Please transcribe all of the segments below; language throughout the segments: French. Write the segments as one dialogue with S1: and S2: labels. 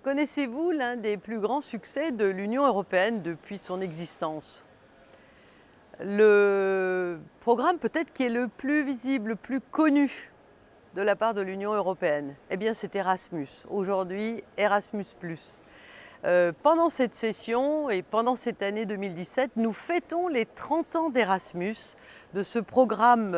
S1: Connaissez-vous l'un des plus grands succès de l'Union européenne depuis son existence? Le programme peut-être qui est le plus visible, le plus connu de la part de l'Union européenne, eh bien c'est Erasmus. Aujourd'hui, Erasmus+. Pendant cette session et pendant cette année 2017, nous fêtons les 30 ans d'Erasmus, de ce programme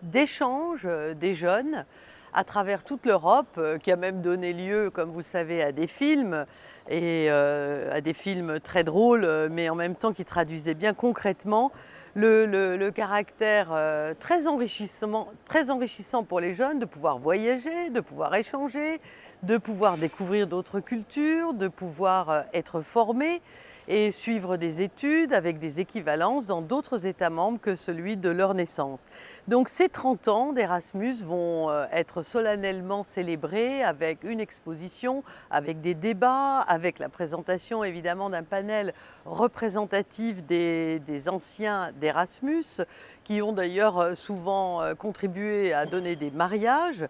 S1: d'échange des jeunes à travers toute l'Europe, qui a même donné lieu, comme vous le savez, à des films, et à des films très drôles, mais en même temps qui traduisaient bien concrètement le caractère très enrichissant pour les jeunes de pouvoir voyager, de pouvoir échanger, de pouvoir découvrir d'autres cultures, de pouvoir être formés et suivre des études avec des équivalences dans d'autres États membres que celui de leur naissance. Donc ces 30 ans d'Erasmus vont être solennellement célébrés avec une exposition, avec des débats, avec la présentation évidemment d'un panel représentatif des anciens d'Erasmus, qui ont d'ailleurs souvent contribué à donner des mariages.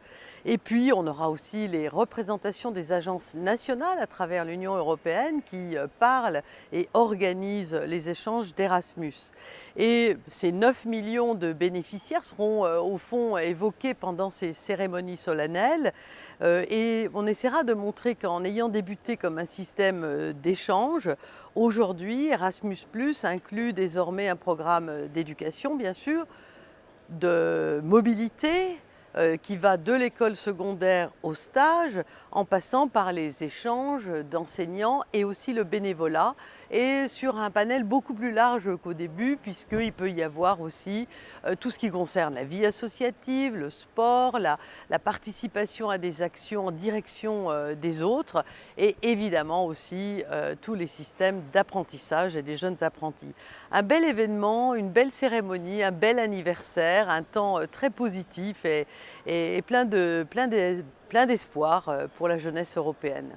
S1: Et puis on aura aussi les représentations des agences nationales à travers l'Union européenne qui parlent et organisent les échanges d'Erasmus. Et ces 9 millions de bénéficiaires seront au fond évoqués pendant ces cérémonies solennelles. Et on essaiera de montrer qu'en ayant débuté comme un système d'échange, aujourd'hui Erasmus+ inclut désormais un programme d'éducation, bien sûr, de mobilité, qui va de l'école secondaire au stage, en passant par les échanges d'enseignants et aussi le bénévolat, et sur un panel beaucoup plus large qu'au début, puisqu'il peut y avoir aussi tout ce qui concerne la vie associative, le sport, la participation à des actions en direction des autres, et évidemment aussi tous les systèmes d'apprentissage et des jeunes apprentis. Un bel événement, une belle cérémonie, un bel anniversaire, un temps très positif et plein d'espoir pour la jeunesse européenne.